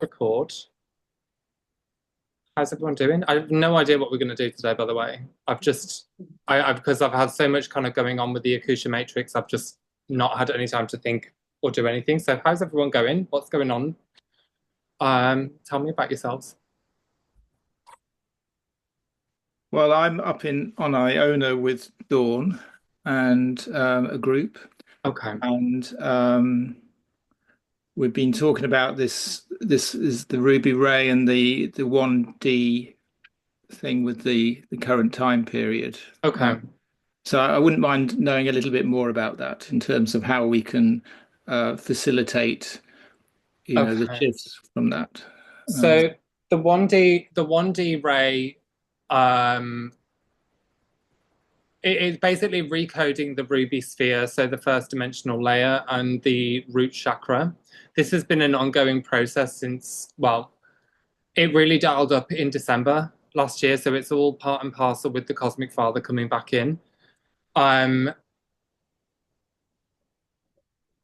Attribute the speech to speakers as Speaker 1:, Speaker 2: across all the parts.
Speaker 1: Record. How's everyone doing? I have no idea what we're going to do today, by the way. Because I've had so much kind of going on with the Akusha Matrix, I've just not had any time to think or do anything. So, how's everyone going? What's going on? Tell me about yourselves.
Speaker 2: Well, I'm up in on Iona with Dawn and a group,
Speaker 1: Okay.
Speaker 2: and we've been talking about this. This is the Ruby Ray and the 1D thing with the current time period.
Speaker 1: Okay.
Speaker 2: So I wouldn't mind knowing a little bit more about that in terms of how we can facilitate, the
Speaker 1: Okay.
Speaker 2: shifts from that. Um,
Speaker 1: So the 1D ray, um, it is basically recoding the ruby sphere, so the first dimensional layer and the root chakra. This has been an ongoing process since, well, it really dialed up in December last year, so it's all part and parcel with the Cosmic Father coming back in. Um,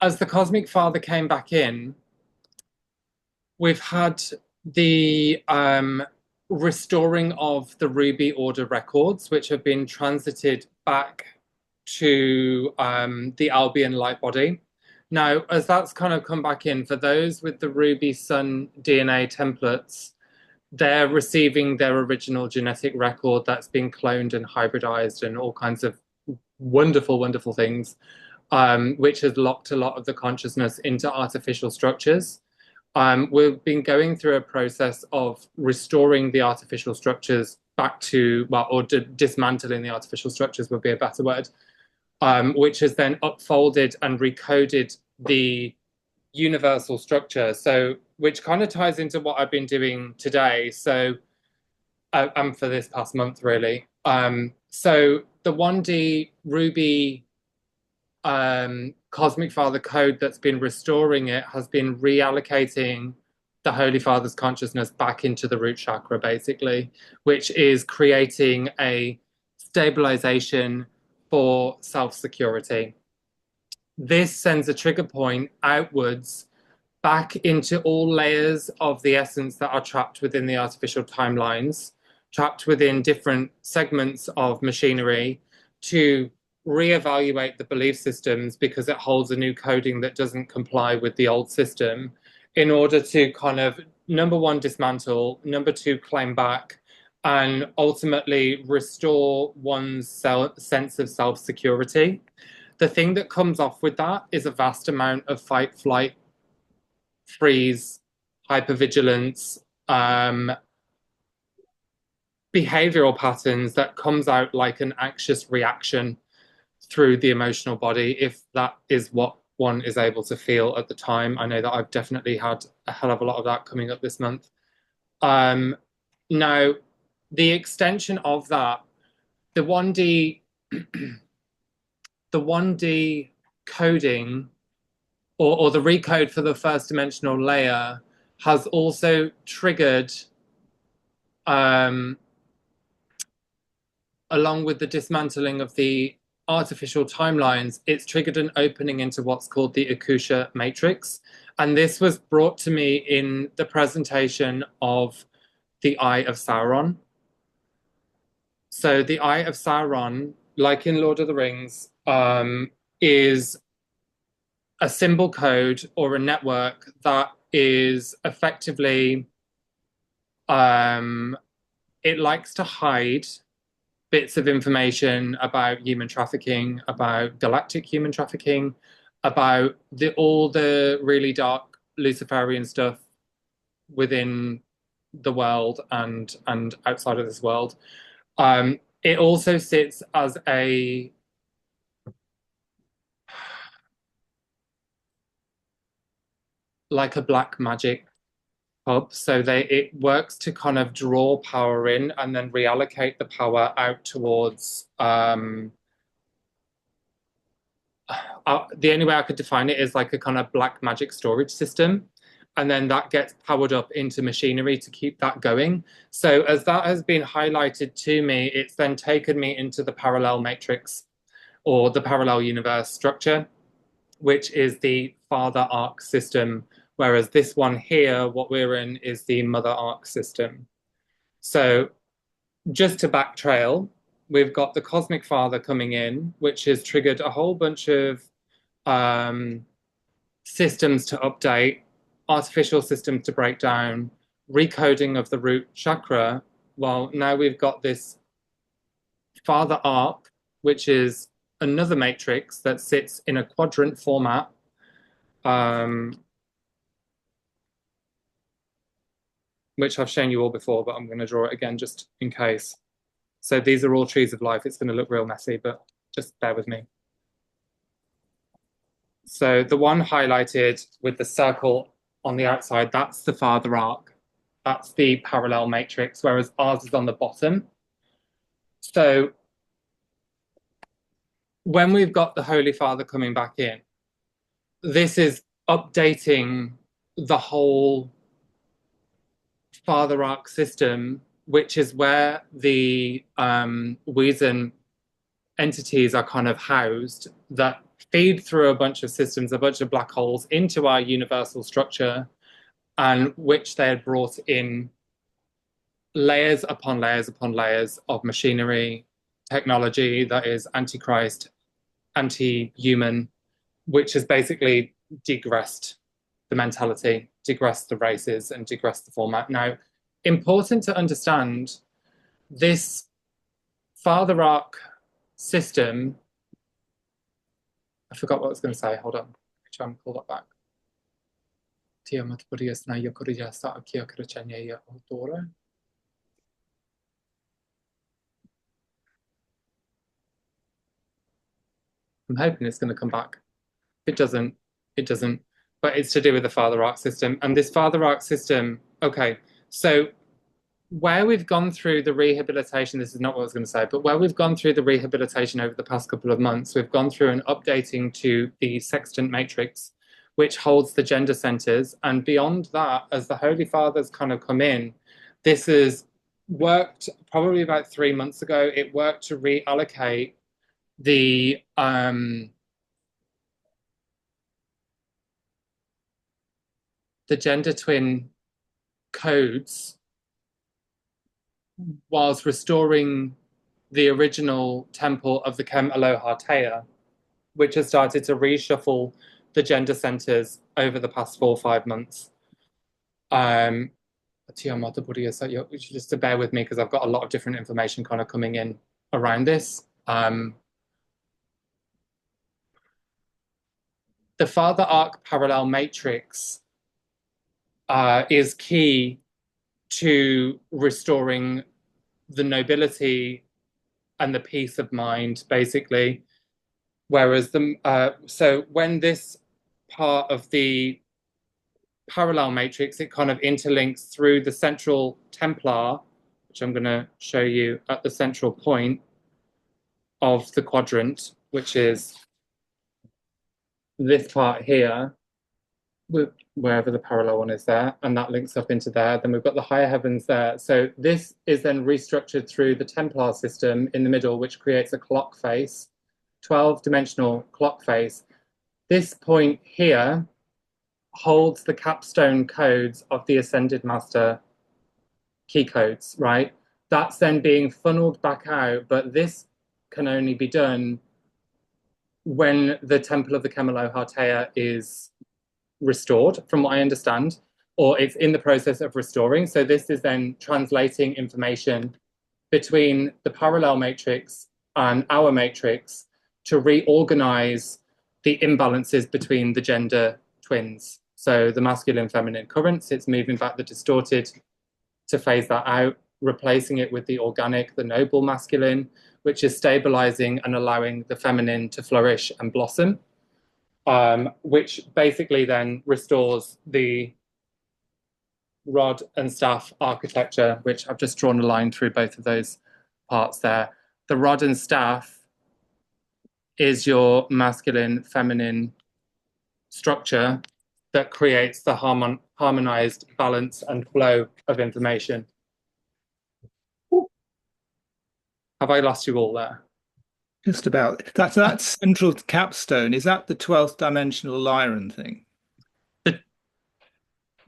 Speaker 1: as the Cosmic Father came back in, we've had the restoring of the Ruby Order records, which have been transited back to the Albion light body. Now, as that's kind of come back in, for those with the Ruby Sun DNA templates, they're receiving their original genetic record that's been cloned and hybridized and all kinds of wonderful, wonderful things, which has locked a lot of the consciousness into artificial structures. We've been going through a process of restoring the artificial structures back to, well, or dismantling the artificial structures would be a better word, which has then upfolded and recoded the universal structure. So, which kind of ties into what I've been doing today. So, and for this past month, really. So, the 1D Ruby Cosmic Father code that's been restoring it has been reallocating the Holy Father's consciousness back into the root chakra, basically, which is creating a stabilization for self security. This sends a trigger point outwards back into all layers of the essence that are trapped within the artificial timelines, trapped within different segments of machinery to reevaluate the belief systems because it holds a new coding that doesn't comply with the old system in order to kind of number one, dismantle, number two, claim back, and ultimately restore one's sense of self security. The thing that comes off with that is a vast amount of fight, flight, freeze, hypervigilance, behavioral patterns that comes out like an anxious reaction through the emotional body, if that is what one is able to feel at the time. I know that I've definitely had a hell of a lot of that coming up this month. Um, Now, the extension of that, the 1D, the 1D coding or the recode for the first dimensional layer has also triggered, um, along with the dismantling of the artificial timelines, it's triggered an opening into what's called the Akusha matrix. And this was brought to me in the presentation of the Eye of Sauron. So the Eye of Sauron, like in Lord of the Rings, is a symbol code or a network that is effectively, um, it likes to hide bits of information about human trafficking, about galactic human trafficking, about all the really dark Luciferian stuff within the world and outside of this world. It also sits as a like a black magic hub. So it works to kind of draw power in and then reallocate the power out towards the only way I could define it is like a kind of black magic storage system. And then that gets powered up into machinery to keep that going. So as that has been highlighted to me, it's then taken me into the parallel matrix or the parallel universe structure, which is the father arc system Whereas this one here, what we're in is the mother arc system. So just to back trail, we've got the cosmic father coming in, which has triggered a whole bunch of um, systems to update, artificial systems to break down, recoding of the root chakra. Well, now we've got this father arc, which is another matrix that sits in a quadrant format. Um, which I've shown you all before, but I'm going to draw it again just in case. So these are all trees of life. It's going to look real messy, but just bear with me. So the one highlighted with the circle on the outside, that's the father arc. That's the parallel matrix, whereas ours is on the bottom. So when we've got the Holy Father coming back in, this is updating the whole father arc system, which is where the Wiesen entities are kind of housed that feed through a bunch of systems, a bunch of black holes into our universal structure, and which they had brought in layers upon layers upon layers of machinery, technology that is antichrist, anti-human, which has basically degressed the mentality, degressed the races, and degressed the format. Now, important to understand this father arc system. I forgot what I was going to say. Hold on. Try and pull that back. Aurora. I'm hoping it's going to come back. If it doesn't, it doesn't. But it's to do with the father arc system. And this father arc system, okay, so where we've gone through the rehabilitation, this is not what I was going to say, but where we've gone through the rehabilitation over the past couple of months, we've gone through an updating to the sextant matrix, which holds the gender centers. And beyond that, as the Holy Fathers kind of come in, this has worked probably about 3 months ago. It worked to reallocate the gender twin codes whilst restoring the original temple of the Kem Aloha Tea, which has started to reshuffle the gender centers over the past 4 or 5 months. Just to bear with me because I've got a lot of different information kind of coming in around this. The Father Arc parallel matrix is key to restoring the nobility and the peace of mind, basically. Whereas so when this part of the parallel matrix, it kind of interlinks through the central Templar, which I'm going to show you at the central point of the quadrant, which is this part here, wherever the parallel one is there, and that links up into there. Then we've got the higher heavens there. So this is then restructured through the Templar system in the middle, which creates a clock face, 12-dimensional clock face. This point here holds the capstone codes of the Ascended Master key codes, right? That's then being funneled back out, but this can only be done when the Temple of the Kemalo Tea is restored, from what I understand, or it's in the process of restoring. So this is then translating information between the parallel matrix and our matrix to reorganize the imbalances between the gender twins. So the masculine feminine currents, it's moving back the distorted to phase that out, replacing it with the organic, the noble masculine, which is stabilizing and allowing the feminine to flourish and blossom, which basically then restores the rod and staff architecture, which I've just drawn a line through both of those parts there. The rod and staff is your masculine, feminine structure that creates the harmonized balance and flow of information. Have I lost you all there?
Speaker 2: Just about. That central capstone, is that the 12th dimensional Lyran thing?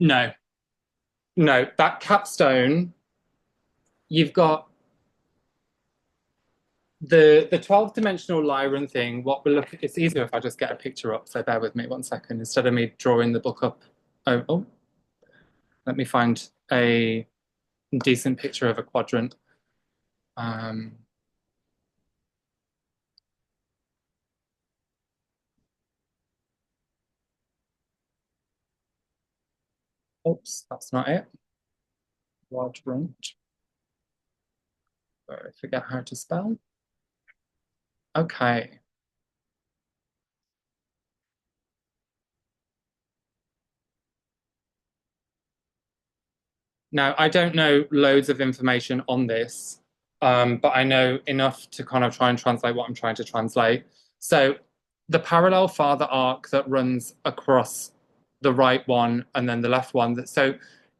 Speaker 1: No, no, that capstone, you've got the 12 dimensional Lyran thing. What we're looking, it's easier if I just get a picture up. So bear with me 1 second instead of me drawing the book up. Oh, let me find a decent picture of a quadrant. Um, Oops, that's not it. Quadrant. I forget how to spell. Okay. Now, I don't know loads of information on this, but I know enough to kind of try and translate what I'm trying to translate. So, the parallel father arc that runs across the right one and then the left one. So,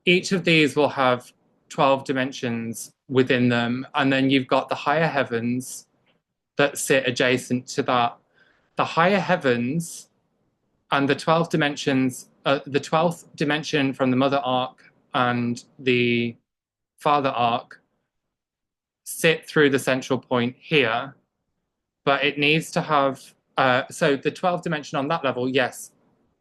Speaker 1: each of these will have 12 dimensions within them. And then you've got the higher heavens that sit adjacent to that. The higher heavens and the 12th dimensions, the 12th dimension from the mother arc and the father arc sit through the central point here, but it needs to have so the 12th dimension on that level, yes,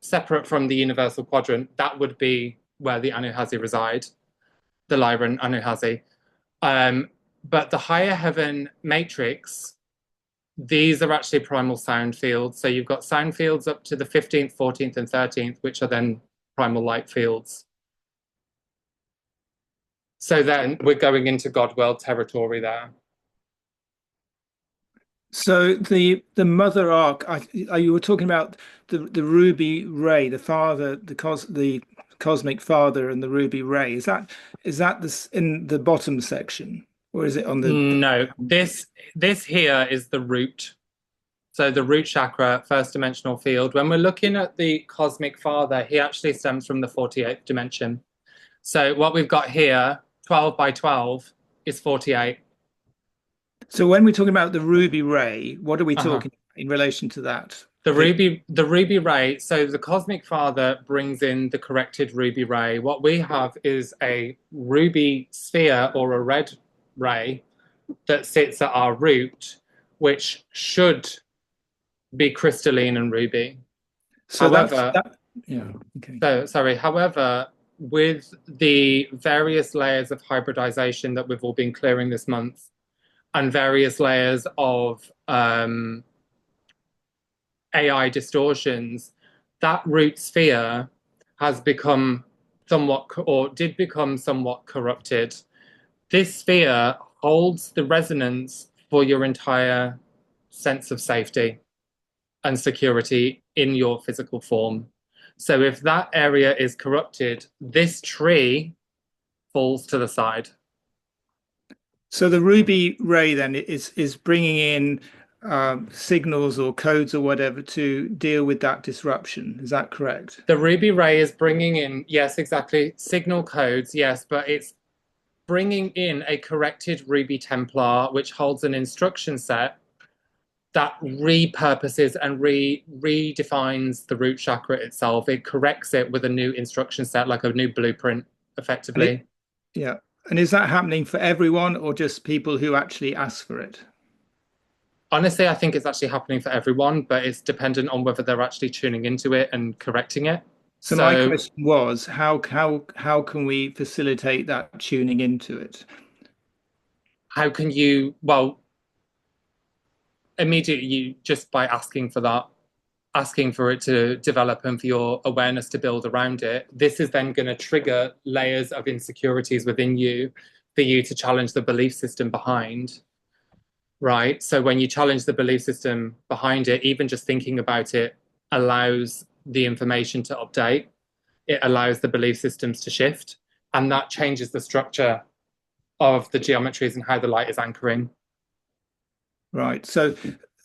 Speaker 1: separate from the universal quadrant, that would be where the Anuhazi reside, the Lyran Anuhazi. Um, but the higher heaven matrix, these are actually primal sound fields. So you've got sound fields up to the 15th, 14th, and 13th, which are then primal light fields. So then we're going into God world territory there.
Speaker 2: So the mother arc, you were talking about the ruby ray, the father, the cosmic father, and the ruby ray. Is that this in the bottom section, or is it on the
Speaker 1: No, this here is the root. So the root chakra, first dimensional field. When we're looking at the cosmic father, he actually stems from the 48th dimension. So what we've got here, 12 by 12, is 48.
Speaker 2: So when we're talking about the ruby ray, what are we
Speaker 1: Uh-huh.
Speaker 2: talking in relation to that?
Speaker 1: The ruby ray. So the cosmic father brings in the corrected ruby ray. What we have is a ruby sphere or a red ray that sits at our root, which should be crystalline and ruby.
Speaker 2: So that's
Speaker 1: However,
Speaker 2: that. Yeah. Okay.
Speaker 1: however, with the various layers of hybridization that we've all been clearing this month, and various layers of AI distortions, that root sphere has become somewhat, or did become somewhat corrupted. This sphere holds the resonance for your entire sense of safety and security in your physical form. So if that area is corrupted, this tree falls to the side.
Speaker 2: So the ruby ray then is bringing in signals or codes or whatever to deal with that disruption. Is that correct?
Speaker 1: The ruby ray is bringing in, yes, exactly, signal codes, yes, but it's bringing in a corrected ruby templar, which holds an instruction set that repurposes and redefines the root chakra itself. It corrects it with a new instruction set, like a new blueprint,
Speaker 2: And it,
Speaker 1: effectively.
Speaker 2: yeah. And is that happening for everyone or just people who actually ask for it?
Speaker 1: Honestly, I think it's actually happening for everyone, but it's dependent on whether they're actually tuning into it and correcting it.
Speaker 2: So my
Speaker 1: So,
Speaker 2: question was, how can we facilitate that tuning into it?
Speaker 1: how can you, well, immediately you just by asking for that, asking for it to develop and for your awareness to build around it, this is then going to trigger layers of insecurities within you for you to challenge the belief system behind, right? So when you challenge the belief system behind it, even just thinking about it allows the information to update, it allows the belief systems to shift, and that changes the structure of the geometries and how the light is anchoring.
Speaker 2: Right. So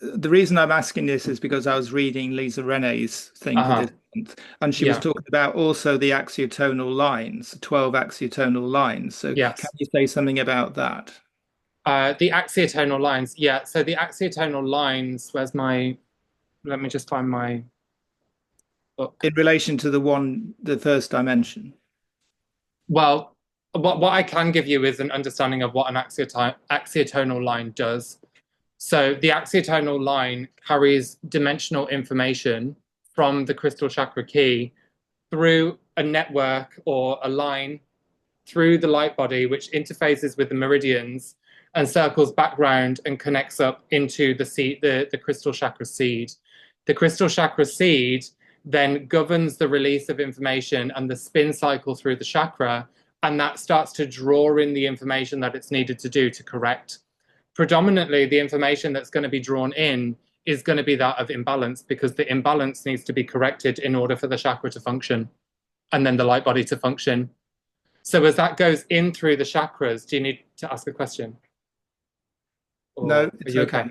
Speaker 2: the reason I'm asking this is because I was reading Lisa Rene's thing for
Speaker 1: Uh-huh.
Speaker 2: this month, and she was
Speaker 1: Yeah.
Speaker 2: talking about also the axiotonal lines, 12 axiotonal lines. So can
Speaker 1: Yes.
Speaker 2: you say something about that?
Speaker 1: The axiotonal lines. Yeah. So the axiotonal lines, where's my, let me just find my, book.
Speaker 2: in relation to the first dimension.
Speaker 1: Well, what I can give you is an understanding of what an axiotonal line does. So the axiotonal line carries dimensional information from the crystal chakra key through a network or a line through the light body, which interfaces with the meridians and circles background and connects up into the seed, the crystal chakra seed. The crystal chakra seed then governs the release of information and the spin cycle through the chakra, and that starts to draw in the information that it's needed to do to correct. Predominantly, the information that's going to be drawn in is going to be that of imbalance, because the imbalance needs to be corrected in order for the chakra to function and then the light body to function. So as that goes in through the chakras, do you need to ask a question?
Speaker 2: No,
Speaker 1: Or are
Speaker 2: it's
Speaker 1: you
Speaker 2: okay.
Speaker 1: okay?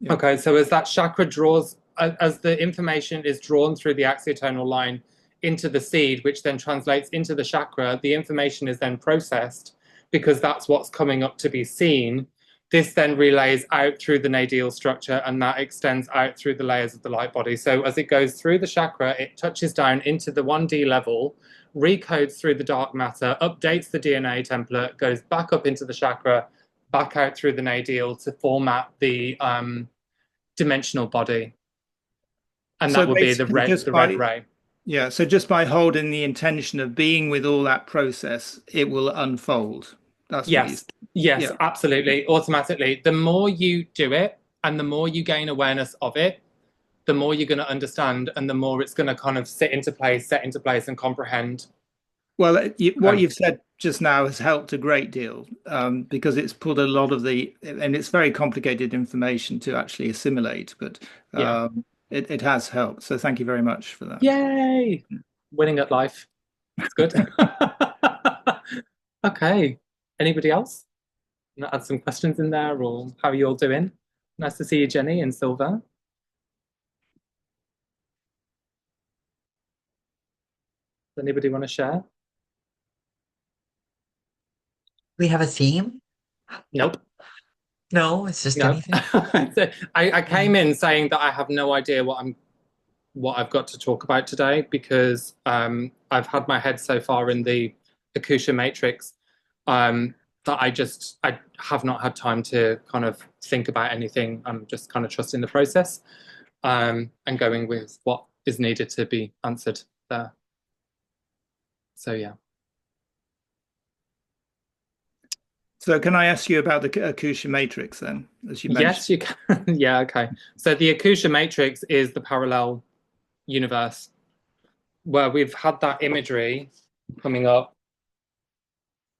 Speaker 2: Yeah.
Speaker 1: Okay, so as that chakra draws, as the information is drawn through the axiotonal line into the seed, which then translates into the chakra, the information is then processed because that's what's coming up to be seen. This then relays out through the nadial structure, and that extends out through the layers of the light body. So as it goes through the chakra, it touches down into the 1D level, recodes through the dark matter, updates the DNA template, goes back up into the chakra, back out through the nadial to format the dimensional body. And
Speaker 2: So
Speaker 1: that will be
Speaker 2: basically, just
Speaker 1: the red
Speaker 2: by
Speaker 1: ray.
Speaker 2: yeah, so just by holding the intention of being with all that process, it will unfold. That's what you.
Speaker 1: Yes, yes,
Speaker 2: Yeah.
Speaker 1: absolutely, automatically. The more you do it and the more you gain awareness of it, the more you're going to understand and the more it's going to kind of set into place and comprehend.
Speaker 2: Well, what
Speaker 1: Um,
Speaker 2: you've said just now has helped a great deal because it's put a lot of and it's very complicated information to actually assimilate, but
Speaker 1: yeah.
Speaker 2: it has helped. So thank you very much for that.
Speaker 1: Yay! Winning at life. It's good. Okay. Anybody else? Add some questions in there, or how are you all doing? Nice to see you, Jenny and Silver. Does anybody want to share?
Speaker 3: We have a theme?
Speaker 1: Nope.
Speaker 3: No, it's just
Speaker 1: No.
Speaker 3: anything.
Speaker 1: I came in saying that I have no idea what I've got to talk about today, because I've had my head so far in the Akusha matrix that I have not had time to kind of think about anything. I'm just kind of trusting the process and going with what is needed to be answered there. So yeah.
Speaker 2: So can I ask you about the Akusha matrix then, as you mentioned?
Speaker 1: Yes, you can. Yeah, okay. So the Akusha matrix is the parallel universe where we've had that imagery coming up.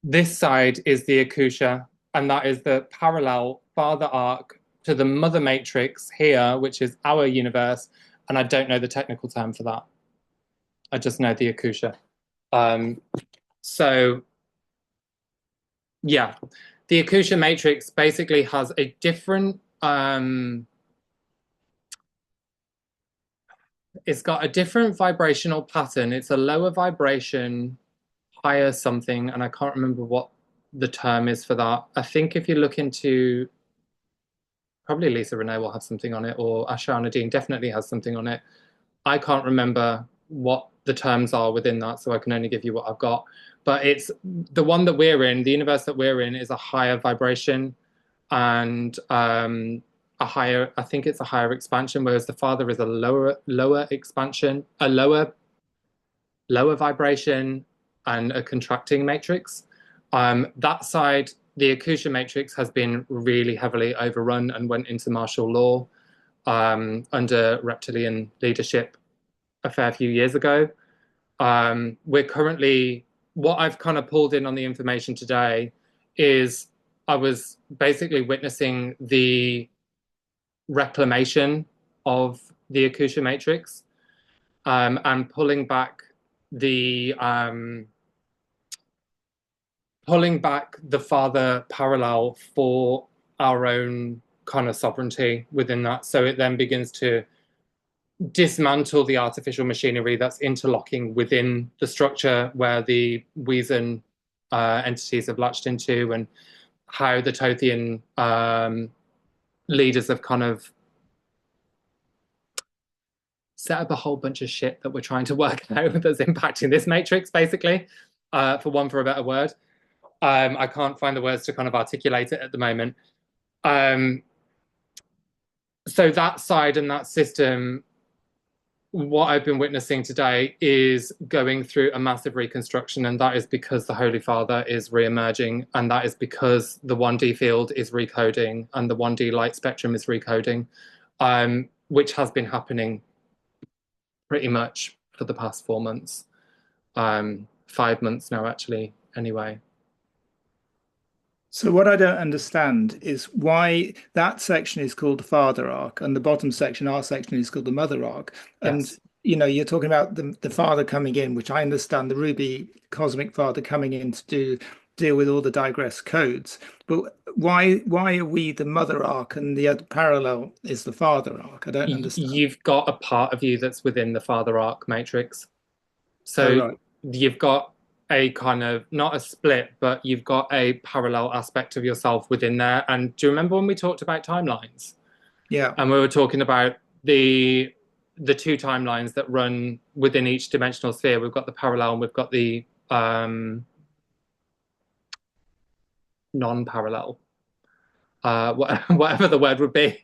Speaker 1: This side is the Akusha, and that is the parallel father arc to the mother matrix here, which is our universe. And I don't know the technical term for that. I just know the Akusha. Um, so, yeah, the Akusha matrix basically has a different, it's got a different vibrational pattern. It's a lower vibration, higher something, and I can't remember what the term is for that. I think if you look into, probably Lisa Renee will have something on it, or Ashana Dean definitely has something on it. I can't remember what the terms are within that, so I can only give you what I've got. But it's the one that we're in, the universe that we're in, is a higher vibration and a higher, I think it's a higher expansion, whereas the father is a lower expansion, a lower vibration and a contracting matrix. That side, the Akusha matrix has been really heavily overrun and went into martial law under reptilian leadership a fair few years ago. We're currently, what I've kind of pulled in on the information today is I was basically witnessing the reclamation of the Akusha matrix and the pulling back the father parallel for our own kind of sovereignty within that. So it then begins to dismantle the artificial machinery that's interlocking within the structure where the Weazen entities have latched into, and how the Tothian leaders have kind of set up a whole bunch of shit that we're trying to work out that's impacting this matrix, basically, for want for a better word. I can't find the words to kind of articulate it at the moment. So that side and that system, what I've been witnessing today is going through a massive reconstruction, and that is because the Holy Father is re-emerging, and that is because the 1D field is recoding and the 1D light spectrum is recoding, which has been happening pretty much for the past 4 months. 5 months now, actually, anyway.
Speaker 2: So what I don't understand is why that section is called the father arc and the bottom section, our section, is called the mother arc. And
Speaker 1: Yes.
Speaker 2: you're talking about the father coming in, which I understand, the Ruby cosmic father coming in to deal with all the digress codes. But why are we the mother arc and the other parallel is the father arc? I don't understand.
Speaker 1: You've got a part of you that's within the father arc matrix.
Speaker 2: Oh,
Speaker 1: So
Speaker 2: right.
Speaker 1: you've got a kind of, not a split, but you've got a parallel aspect of yourself within there. And do you remember when we talked about timelines?
Speaker 2: Yeah.
Speaker 1: And we were talking about the two timelines that run within each dimensional sphere. We've got the parallel and we've got the non-parallel. Whatever the word would be.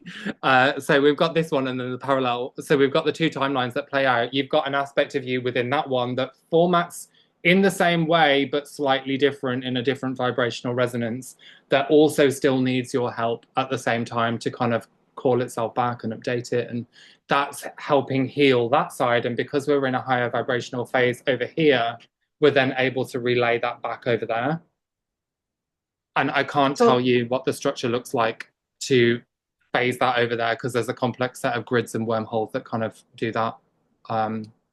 Speaker 1: So we've got this one and then the parallel. So we've got the two timelines that play out. You've got an aspect of you within that one that formats in the same way, but slightly different in a different vibrational resonance, that also still needs your help at the same time to kind of call itself back and update it. And that's helping heal that side. And because we're in a higher vibrational phase over here, we're then able to relay that back over there. And I can't tell
Speaker 3: So,
Speaker 1: you what the structure looks like to phase that over there because there's a complex set of grids and wormholes that kind of do that.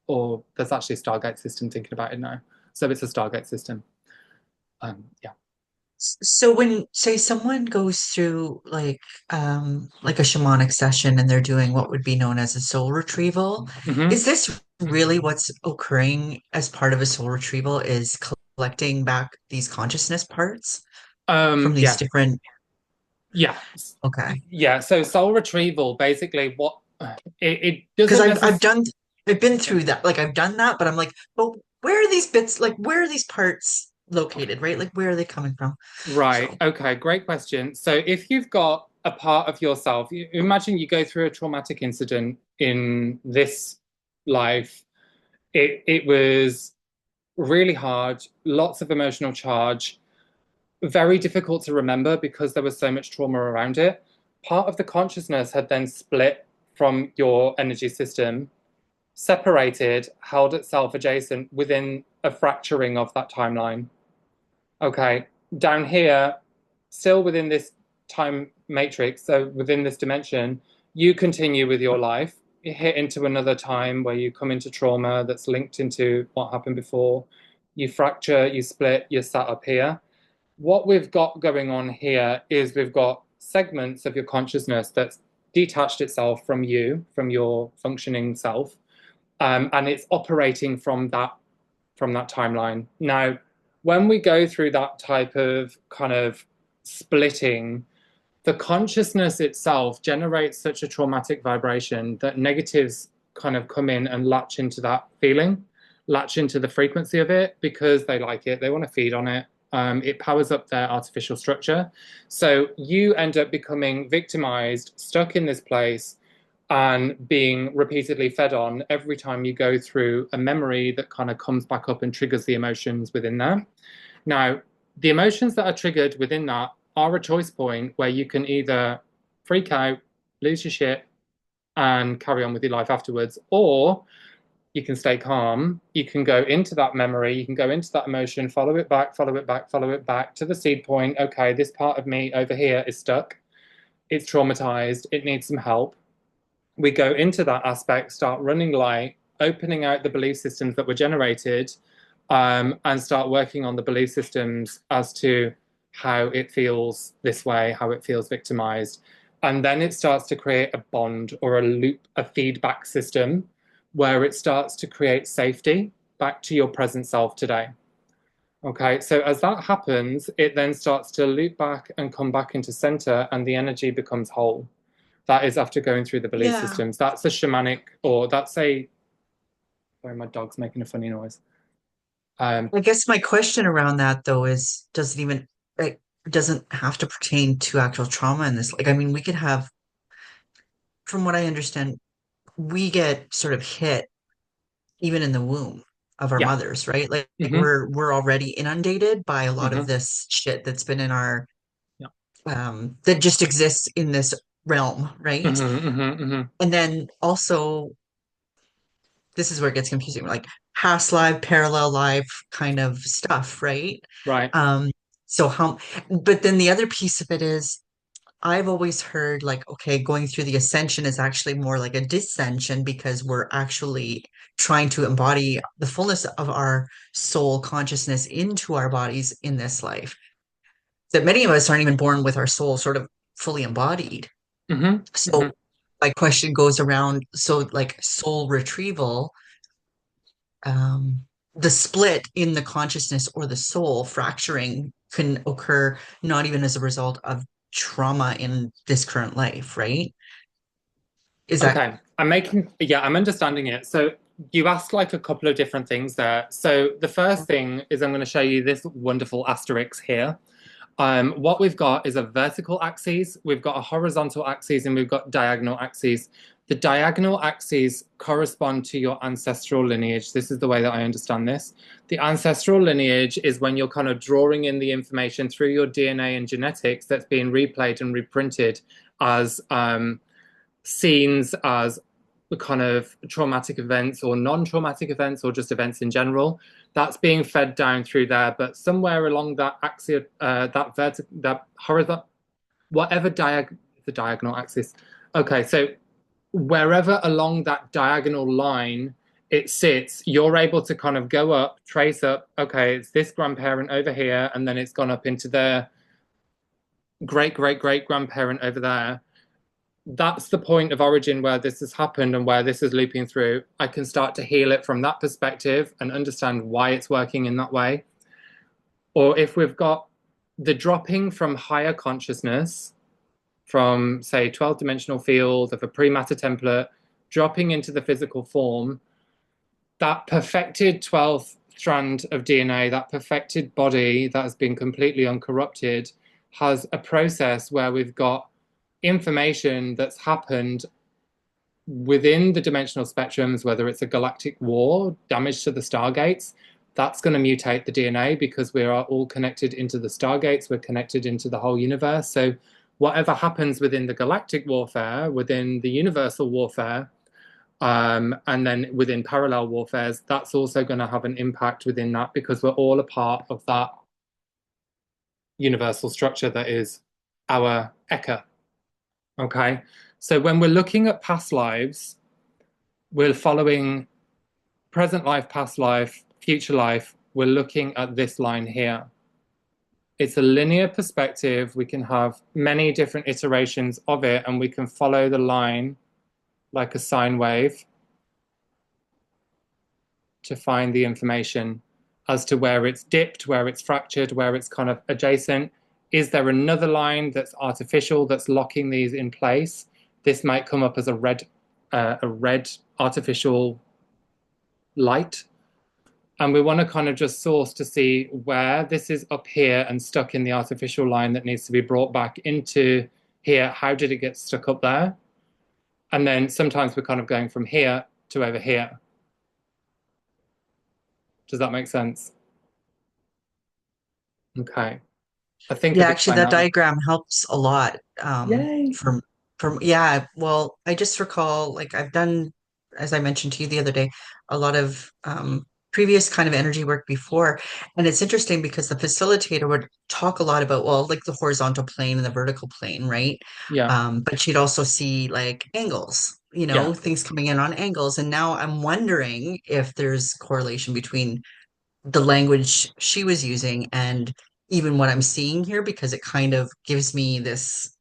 Speaker 1: Or there's actually a Stargate system thinking about it now. So it's a Stargate system. Yeah.
Speaker 3: so when say someone goes through like a shamanic session and they're doing what would be known as a soul retrieval,
Speaker 1: Mm-hmm.
Speaker 3: is this really what's occurring as part of a soul retrieval is collecting back these consciousness parts from these
Speaker 1: Yeah.
Speaker 3: different
Speaker 1: Yeah.
Speaker 3: okay.
Speaker 1: Yeah. So soul retrieval, basically, what it
Speaker 3: Because
Speaker 1: doesn't
Speaker 3: I've
Speaker 1: necessarily.
Speaker 3: done I've been through that. Like I've done that, but I'm like, but where are these bits? Like where are these parts located, right? Like where are they coming from?
Speaker 1: Right.
Speaker 3: So
Speaker 1: Okay. Great question. So if you've got a part of yourself, imagine you go through a traumatic incident in this life. It was really hard, lots of emotional charge, very difficult to remember because there was so much trauma around it. Part of the consciousness had then split from your energy system, separated, held itself adjacent within a fracturing of that timeline. Okay, down here, still within this time matrix, so within this dimension, you continue with your life. You hit into another time where you come into trauma that's linked into what happened before. You fracture, you split, you're sat up here. What we've got going on here is we've got segments of your consciousness that's detached itself from you, from your functioning self, and it's operating from that timeline. Now, when we go through that type of kind of splitting, the consciousness itself generates such a traumatic vibration that negatives kind of come in and latch into that feeling, latch into the frequency of it because they like it, they want to feed on it. It powers up their artificial structure. So you end up becoming victimized, stuck in this place, and being repeatedly fed on every time you go through a memory that kind of comes back up and triggers the emotions within there. Now, the emotions that are triggered within that are a choice point where you can either freak out, lose your shit, and carry on with your life afterwards, or you can stay calm. You can go into that memory, you can go into that emotion, follow it back, follow it back, follow it back to the seed point. Okay, this part of me over here is stuck. It's traumatized. It needs some help. We go into that aspect, start running light, opening out the belief systems that were generated, and start working on the belief systems as to how it feels this way, how it feels victimized. And then it starts to create a bond or a loop, a feedback system where it starts to create safety back to your present self today. Okay, so as that happens, it then starts to loop back and come back into center, and the energy becomes whole. That is after going through the belief
Speaker 3: Yeah.
Speaker 1: systems. That's a shamanic, or that's a, sorry, my dog's making a funny noise.
Speaker 3: I guess my question around that though is, does it even, like, doesn't have to pertain to actual trauma in this? Like, I mean, we could have, from what I understand, we get sort of hit even in the womb of our
Speaker 1: Yeah.
Speaker 3: mothers, right? Like
Speaker 1: Hmm.
Speaker 3: we're already inundated by a lot of
Speaker 1: Hmm.
Speaker 3: this shit that's been in our
Speaker 1: Yeah.
Speaker 3: that just exists in this realm, right?
Speaker 1: Hmm. Hmm. Hmm.
Speaker 3: And then also this is where it gets confusing, like past life, parallel life kind of stuff, right?
Speaker 1: Right.
Speaker 3: Um, so how, but then the other piece of it is I've always heard like, okay, going through the ascension is actually more like a dissension because we're actually trying to embody the fullness of our soul consciousness into our bodies in this life. That many of us aren't even born with our soul sort of fully embodied.
Speaker 1: Hmm.
Speaker 3: So
Speaker 1: Hmm.
Speaker 3: my question goes around, so like soul retrieval, um, the split in the consciousness or the soul fracturing can occur not even as a result of trauma in this current life, right? Is that
Speaker 1: Okay. Yeah, I'm understanding it. So you asked like a couple of different things there. So the first thing is I'm going to show you this wonderful asterisk here. What we've got is a vertical axis, we've got a horizontal axis, and we've got diagonal axes. The diagonal axes correspond to your ancestral lineage. This is the way that I understand this. The ancestral lineage is when you're kind of drawing in the information through your DNA and genetics that's being replayed and reprinted as scenes, as the kind of traumatic events or non-traumatic events or just events in general. That's being fed down through there, but somewhere along that axis, that horizontal, whatever the diagonal axis. Okay, so wherever along that diagonal line it sits, you're able to kind of go up, trace up. Okay, it's this grandparent over here, and then it's gone up into their great great great grandparent over there. That's the point of origin where this has happened and where this is looping through. I can start to heal it from that perspective and understand why it's working in that way. Or if we've got the dropping from higher consciousness, from say 12 dimensional field of a pre-matter template, dropping into the physical form, that perfected 12th strand of DNA, that perfected body that has been completely uncorrupted, has a process where we've got information that's happened within the dimensional spectrums, whether it's a galactic war, damage to the stargates, that's going to mutate the DNA because we are all connected into the stargates, we're connected into the whole universe. So whatever happens within the galactic warfare, within the universal warfare, and then within parallel warfares, that's also going to have an impact within that because we're all a part of that universal structure that is our Eka. Okay. So when we're looking at past lives, we're following present life, past life, future life. We're looking at this line here. It's a linear perspective. We can have many different iterations of it, and we can follow the line like a sine wave to find the information as to where it's dipped, where it's fractured, where it's kind of adjacent. Is there another line that's artificial that's locking these in place? This might come up as a red artificial light. And we want to kind of just source to see where this is up here and stuck in the artificial line that needs to be brought back into here. How did it get stuck up there? And then sometimes we're kind of going from here to over here. Does that make sense? Okay. I think
Speaker 3: Yeah,
Speaker 1: I've
Speaker 3: actually,
Speaker 1: explained
Speaker 3: that
Speaker 1: that.
Speaker 3: diagram helps a lot.
Speaker 1: Yay.
Speaker 3: From yeah, well, I just recall like I've done, as I mentioned to you the other day, a lot of previous kind of energy work before, and it's interesting because the facilitator would talk a lot about well, like the horizontal plane and the vertical plane, right?
Speaker 1: Yeah.
Speaker 3: But she'd also see like angles,
Speaker 1: Yeah.
Speaker 3: things coming in on angles, and now I'm wondering if there's correlation between the language she was using and even what I'm seeing here because it kind of gives me this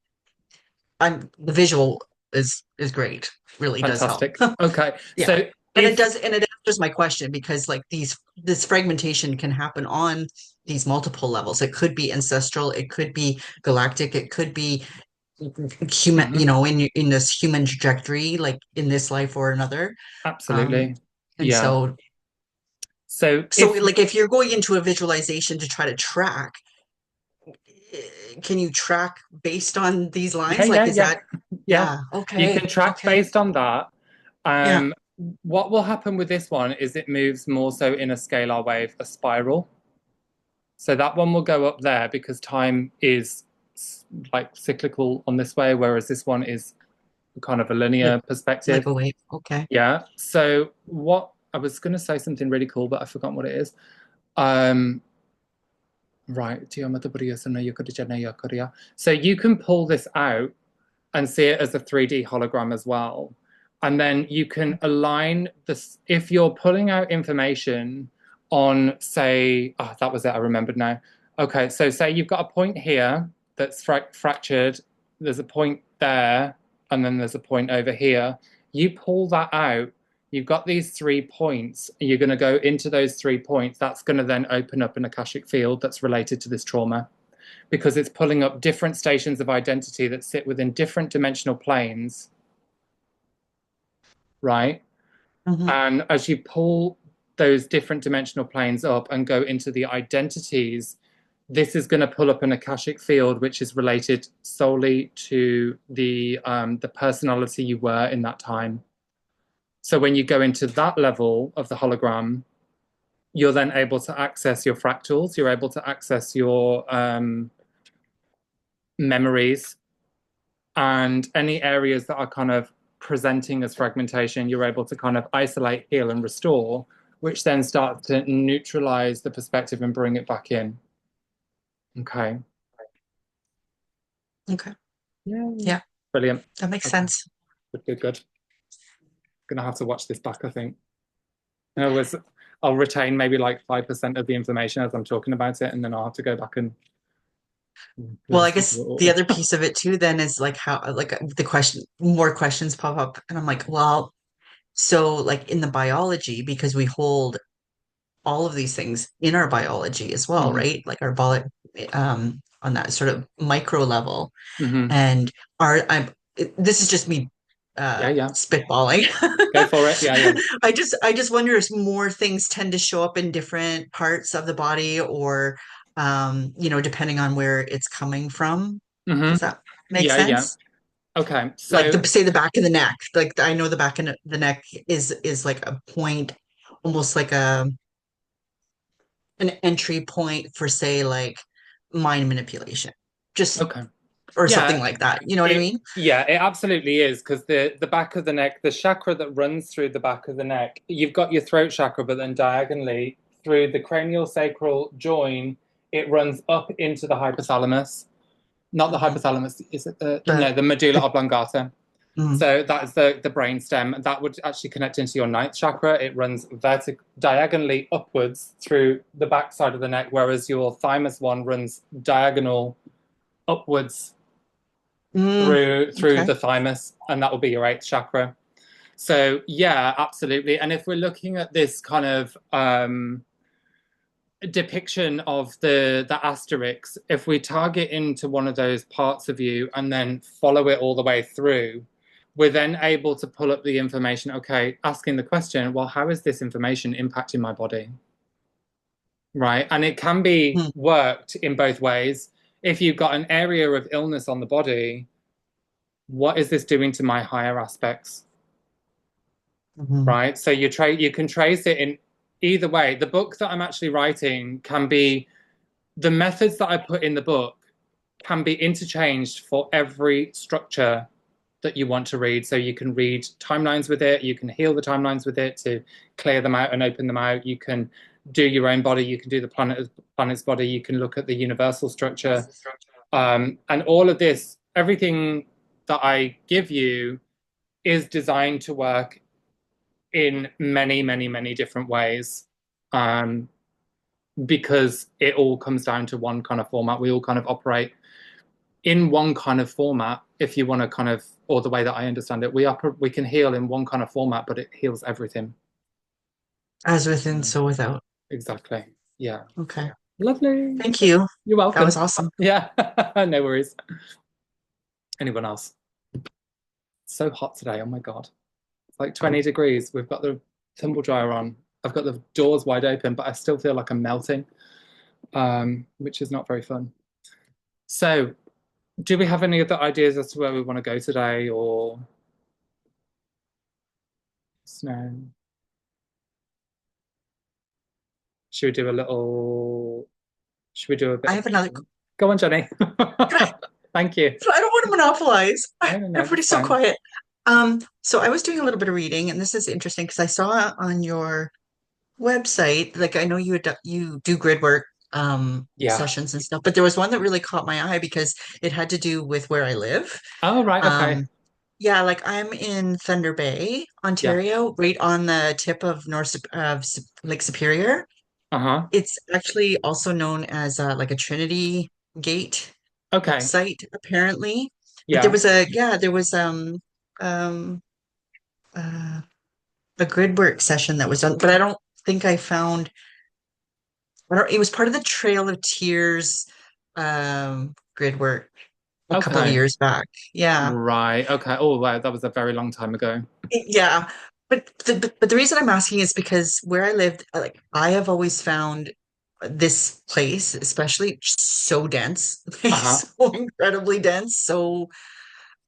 Speaker 3: the visual is great. Really does help.
Speaker 1: Fantastic. Okay.
Speaker 3: Yeah.
Speaker 1: So
Speaker 3: And it
Speaker 1: if,
Speaker 3: does and it answers my question because like this fragmentation can happen on these multiple levels. It could be ancestral, it could be galactic, it could be human,
Speaker 1: Hmm.
Speaker 3: in this human trajectory, like in this life or another. Um,
Speaker 1: Absolutely.
Speaker 3: and
Speaker 1: Yeah.
Speaker 3: so,
Speaker 1: So
Speaker 3: so
Speaker 1: if
Speaker 3: like if you're going into a visualization to try to track, can you track based on these
Speaker 1: yeah,
Speaker 3: lines? Like,
Speaker 1: yeah,
Speaker 3: is
Speaker 1: yeah,
Speaker 3: that,
Speaker 1: yeah,
Speaker 3: yeah,
Speaker 1: you
Speaker 3: okay,
Speaker 1: can track
Speaker 3: okay,
Speaker 1: based on that.
Speaker 3: yeah.
Speaker 1: Um, what will happen with this one is it moves more so in a scalar wave, a spiral. So that one will go up there because time is like cyclical on this way, whereas this one is kind of a
Speaker 3: Like,
Speaker 1: linear
Speaker 3: like
Speaker 1: perspective.
Speaker 3: a wave. Okay.
Speaker 1: Yeah. So what I was going to say something really cool, but I forgot what it is. Um, right. So you can pull this out and see it as a 3D hologram as well. And then you can align this if you're pulling out information on, say, oh, that was it, I remembered now. Okay, so say you've got a point here that's fractured, there's a point there, and then there's a point over here. You pull that out, you've got these 3 points, and you're going to go into those 3 points. That's going to then open up an Akashic field that's related to this trauma because it's pulling up different stations of identity that sit within different dimensional planes, right?
Speaker 3: Hmm.
Speaker 1: And as you pull those different dimensional planes up and go into the identities, this is going to pull up an Akashic field which is related solely to the personality you were in that time. So when you go into that level of the hologram, you're then able to access your fractals, you're able to access your memories, and any areas that are kind of presenting as fragmentation, you're able to kind of isolate, heal, and restore, which then starts to neutralize the perspective and bring it back in. Okay.
Speaker 3: Okay.
Speaker 1: Yay.
Speaker 3: Yeah,
Speaker 1: Brilliant.
Speaker 3: that makes
Speaker 1: Okay.
Speaker 3: sense.
Speaker 1: Good, good, good. Gonna have to watch this back, I think. I was, I'll retain maybe like 5% of the information as I'm talking about it, and then I'll have to go back and
Speaker 3: Well, I
Speaker 1: listen to
Speaker 3: guess
Speaker 1: it
Speaker 3: the
Speaker 1: all.
Speaker 3: other piece of it too then is like how like the question more questions pop up and I'm like, well, so like in the biology, because we hold all of these things in our biology as well,
Speaker 1: Hmm.
Speaker 3: right? Like our body on that sort of micro level.
Speaker 1: Hmm.
Speaker 3: And this is just me
Speaker 1: Yeah, yeah.
Speaker 3: spitballing.
Speaker 1: Go for it. Yeah, yeah.
Speaker 3: I just wonder if more things tend to show up in different parts of the body or depending on where it's coming from.
Speaker 1: Hmm.
Speaker 3: Does that make
Speaker 1: Yeah, yeah.
Speaker 3: sense?
Speaker 1: Okay.
Speaker 3: Like
Speaker 1: So,
Speaker 3: say the back of the neck. Like I know the back of the neck is like a point, almost like an entry point for say like mind manipulation. Just
Speaker 1: okay.
Speaker 3: or something
Speaker 1: Yeah,
Speaker 3: like that. You know what I mean?
Speaker 1: it absolutely is because the back of the neck, the chakra that runs through the back of the neck, you've got your throat chakra, but then diagonally through the cranial sacral join, it runs up into the hypothalamus. Not the
Speaker 3: Mhm.
Speaker 1: hypothalamus, is it the
Speaker 3: The
Speaker 1: no, the medulla
Speaker 3: the
Speaker 1: oblongata.
Speaker 3: mm,
Speaker 1: So that is the brain stem. That would actually connect into your ninth chakra. It runs diagonally upwards through the back side of the neck, whereas your thymus one runs diagonal upwards
Speaker 3: mm,
Speaker 1: through
Speaker 3: okay.
Speaker 1: the thymus, and that will be your eighth chakra. So yeah, absolutely. And if we're looking at this kind of depiction of the asterisks, if we target into one of those parts of you and then follow it all the way through, we're then able to pull up the information. Okay, asking the question, well, how is this information impacting my body? Right, and it can be
Speaker 3: Mm,
Speaker 1: worked in both ways. If you've got an area of illness on the body, what is this doing to my higher aspects?
Speaker 3: mhm,
Speaker 1: Right? So you can trace it in either way. The book that I'm actually writing can be the methods that I put in the book can be interchanged for every structure that you want to read. So you can read timelines with it, you can heal the timelines with it to clear them out and open them out. You can do your own body, you can do the planet's body, you can look at the universal structure. And all of this, everything that I give you is designed to work in many, many, many different ways. Um, because it all comes down to one kind of format. We all kind of operate in one kind of format. If you want to kind of, or the way that I understand it, we can heal in one kind of format, but it heals everything.
Speaker 3: as within,
Speaker 1: Mm.
Speaker 3: so without.
Speaker 1: Exactly. Yeah.
Speaker 3: Okay.
Speaker 1: Lovely.
Speaker 3: Thank you.
Speaker 1: You're
Speaker 3: That was
Speaker 1: welcome.
Speaker 3: awesome.
Speaker 1: Yeah. No worries. Anyone else? It's so hot today. Oh my God. It's like 20 degrees. We've got the tumble dryer on. I've got the doors wide open, but I still feel like I'm melting, which is not very fun. So, do we have any other ideas as to where we want to go today or snow? Should we do a little, should we do a bit
Speaker 3: I
Speaker 1: of,
Speaker 3: have another.
Speaker 1: go on, Jenny. Thank you.
Speaker 3: I don't want to monopolize.
Speaker 1: No, no, no,
Speaker 3: Everybody's
Speaker 1: that's
Speaker 3: so
Speaker 1: fine.
Speaker 3: quiet. So I was doing a little bit of reading, and this is interesting because I saw on your website, like I know you do grid work
Speaker 1: Yeah.
Speaker 3: sessions and stuff, but there was one that really caught my eye because it had to do with where I live.
Speaker 1: Oh, right. Okay.
Speaker 3: Um, yeah, like I'm in Thunder Bay,
Speaker 1: Yeah.
Speaker 3: Ontario, right on the tip of Lake Superior.
Speaker 1: Uh-huh.
Speaker 3: It's actually also known as like a Trinity Gate
Speaker 1: Okay.
Speaker 3: site, apparently. But
Speaker 1: Yeah.
Speaker 3: there was um uh, a grid work session that was done, but I don't think I found. It was part of the Trail of Tears grid work a couple of
Speaker 1: Okay.
Speaker 3: years back. Yeah.
Speaker 1: Right. Okay. Oh, wow. That was a very long time ago.
Speaker 3: Yeah. But the reason I'm asking is because where I lived, like I have always found this place, especially so dense, like
Speaker 1: Uh-huh.
Speaker 3: so incredibly dense. So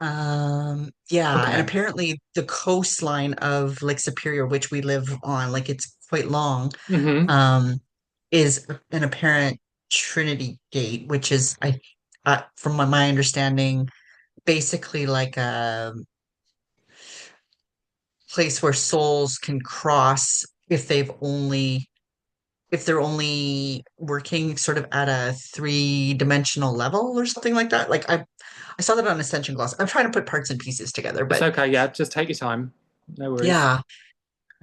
Speaker 3: yeah, and
Speaker 1: Okay.
Speaker 3: apparently the coastline of Lake Superior, which we live on, like it's quite long,
Speaker 1: Mm-hmm.
Speaker 3: um, is an apparent Trinity Gate, which is from my understanding, basically like a place where souls can cross if they're only working sort of at a three-dimensional level or something like that. Like I saw that on Ascension Gloss. I'm trying to put parts and pieces together,
Speaker 1: It's
Speaker 3: but
Speaker 1: okay. Yeah. Just take your time. No worries.
Speaker 3: yeah.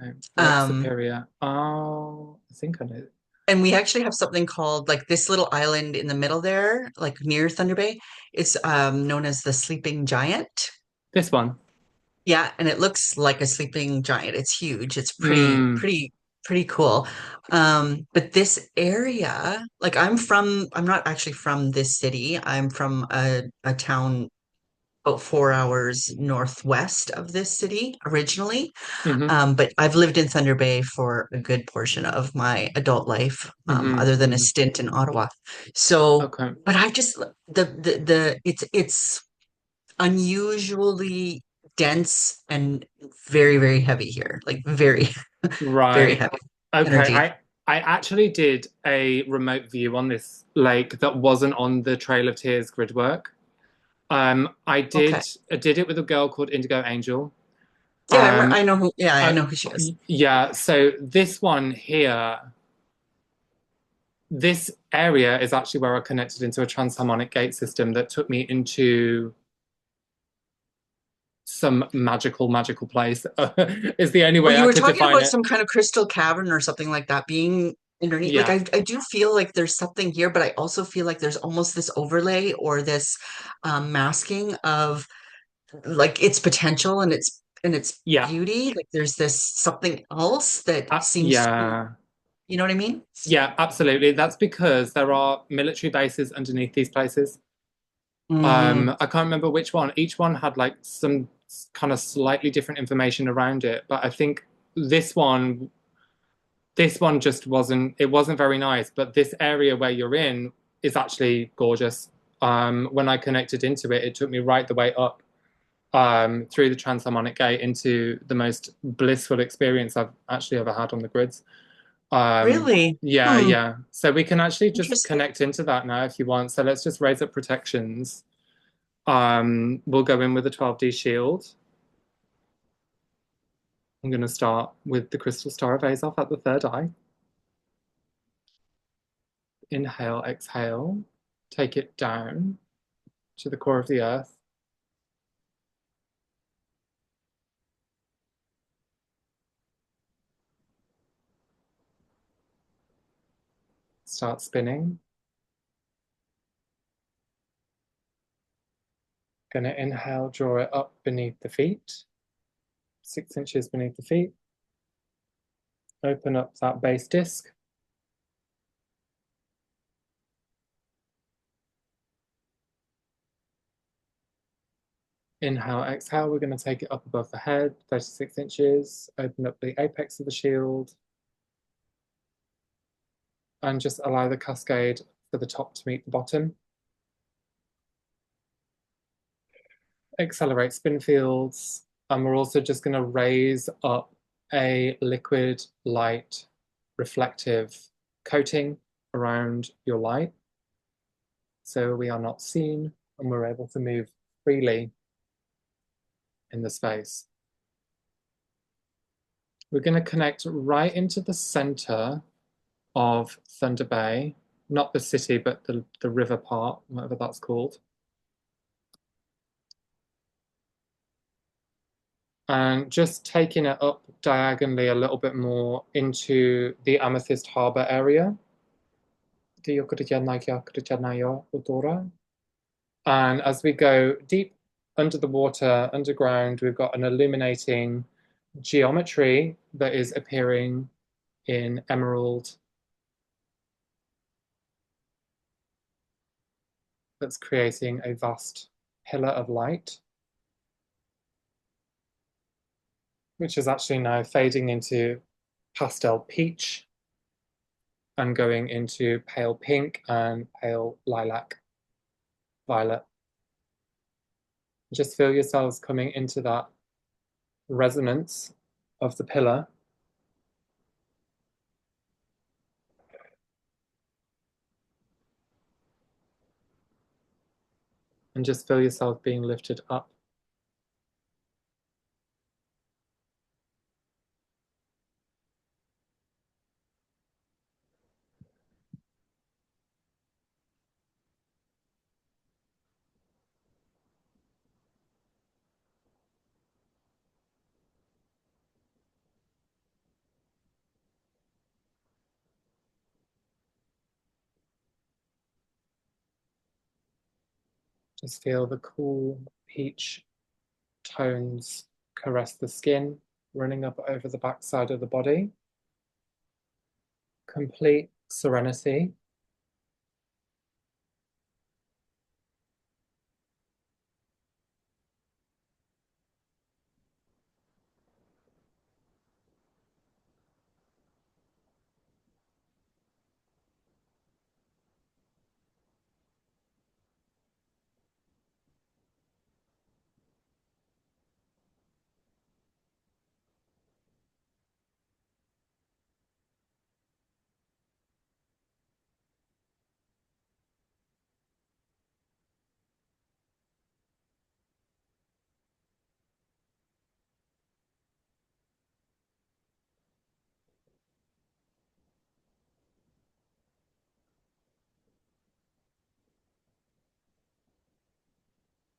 Speaker 1: Okay. Lake
Speaker 3: Um,
Speaker 1: Superior. Oh, I think I know.
Speaker 3: and we actually have something called like this little island in the middle there, like near Thunder Bay. It's known as the Sleeping Giant.
Speaker 1: This one.
Speaker 3: Yeah, and it looks like a sleeping giant. It's huge. It's
Speaker 1: Mm.
Speaker 3: pretty cool. But this area, like I'm not actually from this city. I'm from a town about 4 hours northwest of this city originally.
Speaker 1: Mm-hmm.
Speaker 3: But I've lived in Thunder Bay for a good portion of my adult life,
Speaker 1: Mm-hmm.
Speaker 3: other than a stint in Ottawa. So,
Speaker 1: Okay.
Speaker 3: but I just the it's unusually dense and very, very heavy here. Like very, very
Speaker 1: Right.
Speaker 3: heavy
Speaker 1: Okay.
Speaker 3: energy.
Speaker 1: I actually did a remote view on this lake that wasn't on the Trail of Tears grid work. I
Speaker 3: Okay.
Speaker 1: did it with a girl called Indigo Angel.
Speaker 3: Yeah,
Speaker 1: Um,
Speaker 3: I know who. Yeah, I
Speaker 1: uh,
Speaker 3: know who she is.
Speaker 1: yeah, so this one here, this area is actually where I connected into a transharmonic gate system that took me into some magical place. Is the only
Speaker 3: Well,
Speaker 1: way
Speaker 3: you
Speaker 1: I
Speaker 3: were
Speaker 1: could
Speaker 3: talking
Speaker 1: define
Speaker 3: about
Speaker 1: it.
Speaker 3: some kind of crystal cavern or something like that being underneath. Like
Speaker 1: Yeah,
Speaker 3: I do feel like there's something here, but I also feel like there's almost this overlay or this masking of like its potential and its
Speaker 1: yeah,
Speaker 3: beauty. Like there's this something else that seems to,
Speaker 1: yeah,
Speaker 3: you know what I mean?
Speaker 1: yeah, absolutely. That's because there are military bases underneath these places.
Speaker 3: Mm,
Speaker 1: I can't remember which one. Each one had like some kind of slightly different information around it, but I think this one, this one just wasn't. It wasn't very nice. But this area where you're in is actually gorgeous. When I connected into it, it took me right the way up through the Transharmonic Gate into the most blissful experience I've actually ever had on the grids.
Speaker 3: really?
Speaker 1: Yeah,
Speaker 3: Hmm.
Speaker 1: yeah. So we can actually just
Speaker 3: Interesting.
Speaker 1: connect into that now if you want. So let's just raise up protections. We'll go in with a 12D shield. I'm going to start with the Crystal Star of Azov at the third eye. Inhale, exhale. Take it down to the core of the earth. Start spinning. Going to inhale, draw it up beneath the feet, 6 inches beneath the feet. Open up that base disc. Inhale, exhale, we're going to take it up above the head, 36 inches, open up the apex of the shield, and just allow the cascade for the top to meet the bottom. Accelerate spin fields, and we're also just going to raise up a liquid, light, reflective coating around your light, so we are not seen and we're able to move freely in the space. We're going to connect right into the center of Thunder Bay, not the city, but the river part, whatever that's called. And just taking it up diagonally a little bit more into the Amethyst Harbor area. And as we go deep under the water, underground, we've got an illuminating geometry that is appearing in emerald that's creating a vast pillar of light, which is actually now fading into pastel peach and going into pale pink and pale lilac violet. Just feel yourselves coming into that resonance of the pillar. And just feel yourself being lifted up. Just feel the cool peach tones caress the skin, running up over the backside of the body. Complete serenity.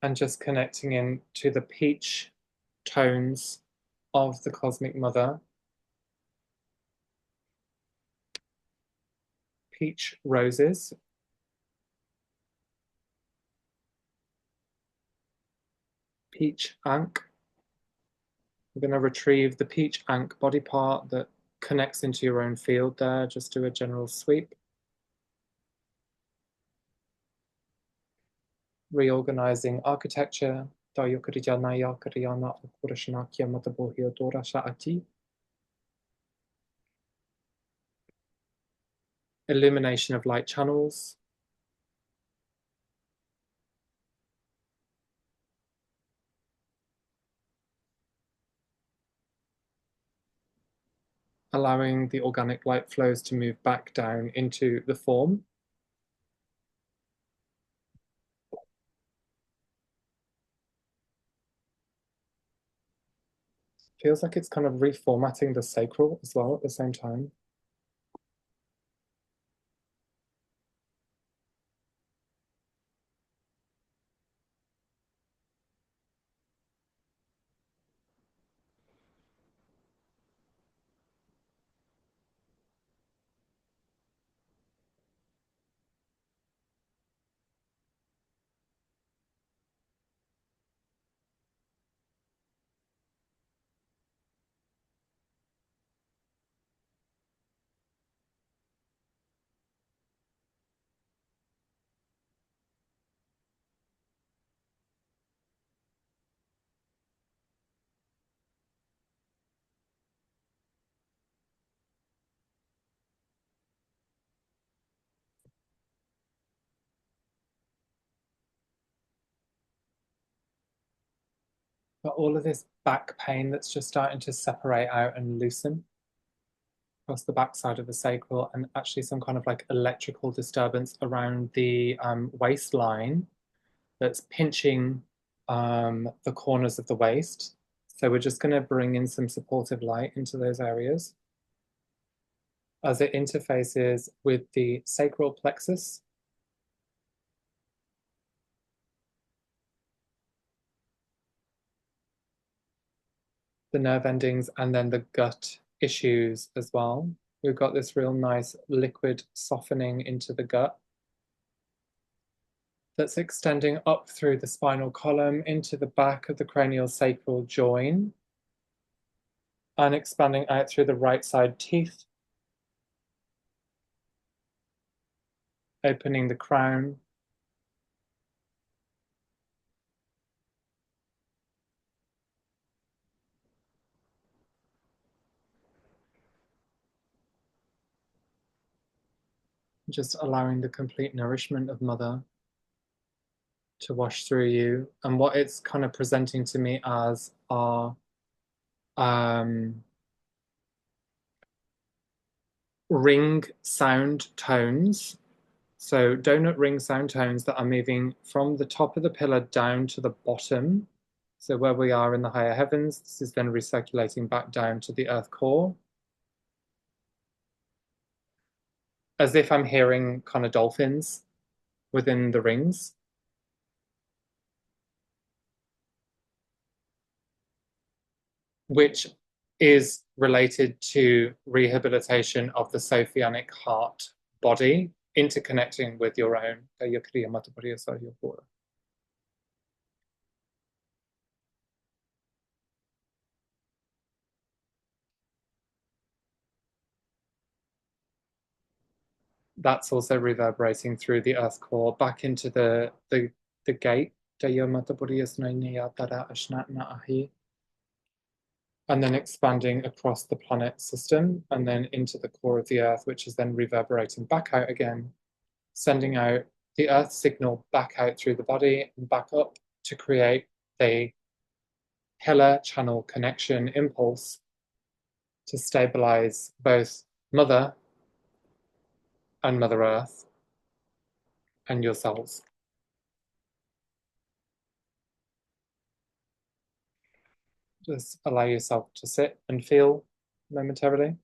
Speaker 1: And just connecting in to the peach tones of the Cosmic Mother. Peach roses. Peach ankh. We're going to retrieve the peach ankh body part that connects into your own field there. Just do a general sweep. Reorganizing architecture. Illumination of light channels. Allowing the organic light flows to move back down into the form. Feels like it's kind of reformatting the sacral as well at the same time. But all of this back pain that's just starting to separate out and loosen across the backside of the sacral, and actually some kind of like electrical disturbance around the waistline that's pinching the corners of the waist. So we're just going to bring in some supportive light into those areas as it interfaces with the sacral plexus, the nerve endings, and then the gut issues as well. We've got this real nice liquid softening into the gut that's extending up through the spinal column into the back of the cranial sacral join and expanding out through the right side teeth, opening the crown, just allowing the complete nourishment of mother to wash through you. And what it's kind of presenting to me as are um, ring sound tones. So donut ring sound tones that are moving from the top of the pillar down to the bottom. So where we are in the higher heavens, this is then recirculating back down to the earth core. As if I'm hearing kind of dolphins within the rings. Which is related to rehabilitation of the Sophianic heart body, interconnecting with your own. That's also reverberating through the earth core back into the gate. And then expanding across the planet system and then into the core of the earth, which is then reverberating back out again, sending out the earth signal back out through the body and back up to create a pillar channel connection impulse to stabilize both mother and mother earth and your cells. Just allow yourself to sit and feel momentarily.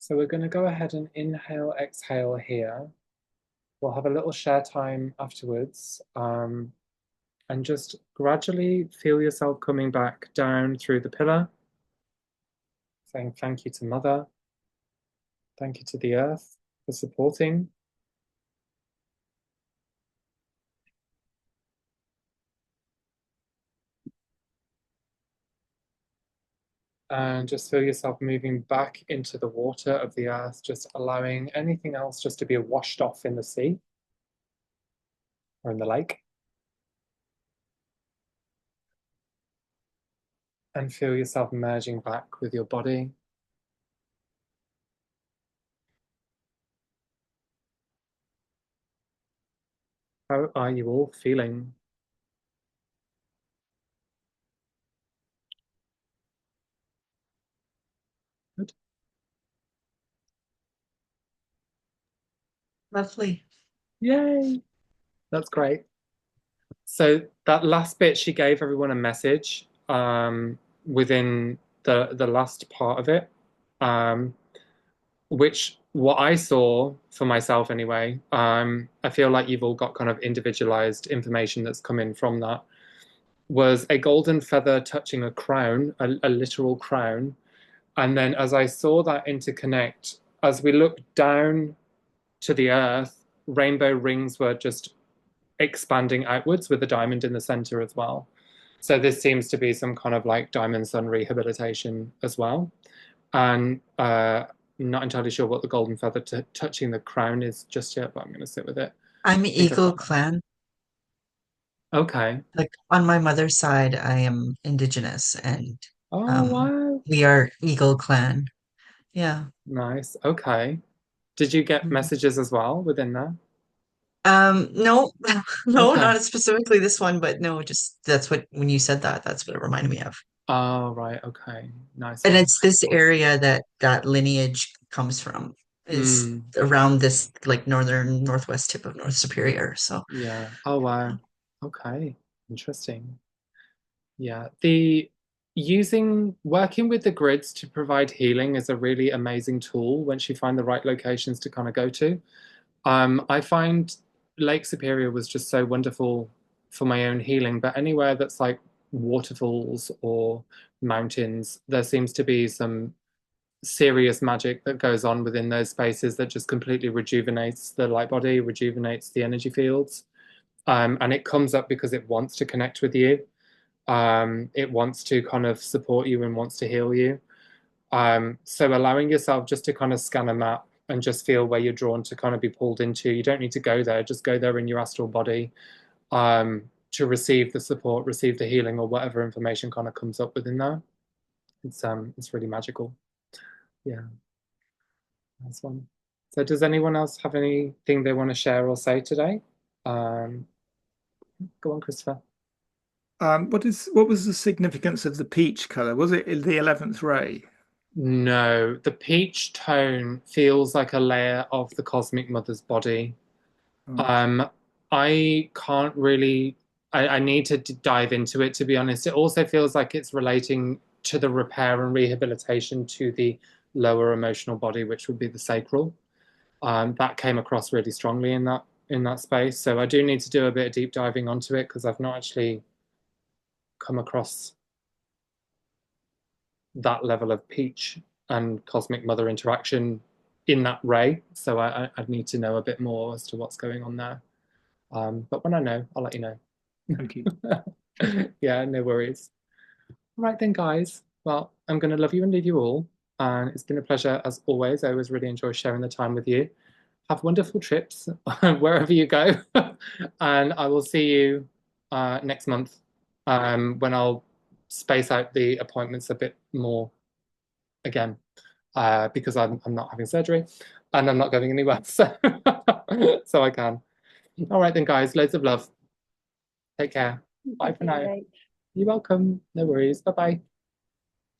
Speaker 1: So we're going to go ahead and inhale, exhale here. We'll have a little share time afterwards. And just gradually feel yourself coming back down through the pillar, saying thank you to Mother, thank you to the earth for supporting. And just feel yourself moving back into the water of the earth, just allowing anything else just to be washed off in the sea or in the lake. And feel yourself merging back with your body. How are you all feeling? Good.
Speaker 3: Lovely.
Speaker 1: Yay! That's great. So that last bit, she gave everyone a message within the last part of it, um, which what I saw for myself anyway, I feel like you've all got kind of individualized information that's come in from that, was a golden feather touching a crown, a literal crown. And then as I saw that interconnect, as we looked down to the earth, rainbow rings were just expanding outwards with a diamond in the center as well. So this seems to be some kind of like diamond sun rehabilitation as well. And not entirely sure what the golden feather touching the crown is just yet, but I'm going to sit with it.
Speaker 3: I'm
Speaker 1: I think I've
Speaker 3: Eagle
Speaker 1: got that.
Speaker 3: Clan.
Speaker 1: Okay.
Speaker 3: Like on my mother's side, I am Indigenous and
Speaker 1: Oh,
Speaker 3: um
Speaker 1: wow.
Speaker 3: we are Eagle Clan. Yeah.
Speaker 1: Nice. Okay. Did you get
Speaker 3: Mhm.
Speaker 1: messages as well within there?
Speaker 3: No, no,
Speaker 1: Okay.
Speaker 3: not specifically this one, but no, just that's what when you said that, that's what it reminded me of.
Speaker 1: Oh, right. Okay. Nice
Speaker 3: And
Speaker 1: one.
Speaker 3: it's this area that that lineage comes from is
Speaker 1: Mm,
Speaker 3: around this like northern northwest tip of North Superior. So
Speaker 1: yeah. Oh, wow. Okay. Interesting. Yeah, the working with the grids to provide healing is a really amazing tool once you find the right locations to kind of go to. I find Lake Superior was just so wonderful for my own healing, but anywhere that's like waterfalls or mountains, there seems to be some serious magic that goes on within those spaces that just completely rejuvenates the light body, rejuvenates the energy fields. And it comes up because it wants to connect with you. It wants to kind of support you and wants to heal you. So allowing yourself just to kind of scan a map and just feel where you're drawn to kind of be pulled into. You don't need to go there, just go there in your astral body to receive the support, receive the healing, or whatever information kind of comes up within there. It's really magical. Yeah, that's one. So does anyone else have anything they want to share or say today? Um, Go on, Christopher.
Speaker 2: What was the significance of the peach color? Was it the 11th ray?
Speaker 1: No, the peach tone feels like a layer of the Cosmic Mother's body.
Speaker 2: Okay.
Speaker 1: Um, I can't really, I need to dive into it to be honest. It also feels like it's relating to the repair and rehabilitation to the lower emotional body, which would be the sacral. That came across really strongly in that space. So I do need to do a bit of deep diving onto it because I've not actually come across that level of Peach and Cosmic Mother interaction in that ray. So I'd need to know a bit more as to what's going on there. But when I know, I'll let you know.
Speaker 2: Thank you.
Speaker 1: Yeah, no worries. All right then, guys. Well, I'm going to love you and leave you all. And it's been a pleasure as always. I always really enjoy sharing the time with you. Have wonderful trips wherever you go. And I will see you next month when I'll space out the appointments a bit more again because I'm not having surgery and I'm not going anywhere. So, so I can. All right then, guys. Loads of love. Take care. Bye for now. You're welcome. No worries. Bye bye.